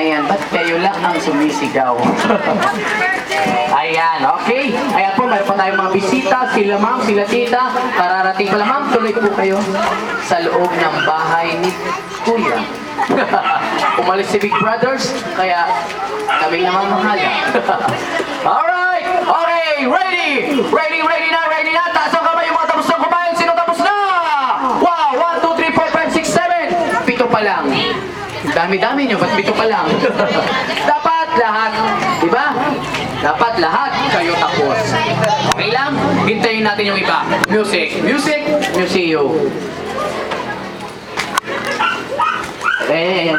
Ayan, ba't kayo lang ang sumisigaw? Ayan, okay. Ayan po, mayroon pa tayong mga bisita, sila ma'am, sila tita. Kararating pala ma'am, tuloy po kayo sa loob ng bahay ni Kuya. Umalis si Big Brothers, kaya kami namamahala. Alright, okay, ready! Ready na! Taas ang kamay yung mga tapos na kumain. Sino tapos na? Wow, 1, 2, 3, 4, 5, 6, 7. Pito pa lang. Dami-dami nyo, ba't pito pa lang? Dapat lahat, di ba? Dapat lahat kayo tapos. Okay lang? Hintayin natin yung iba. Music, museo. Ayan.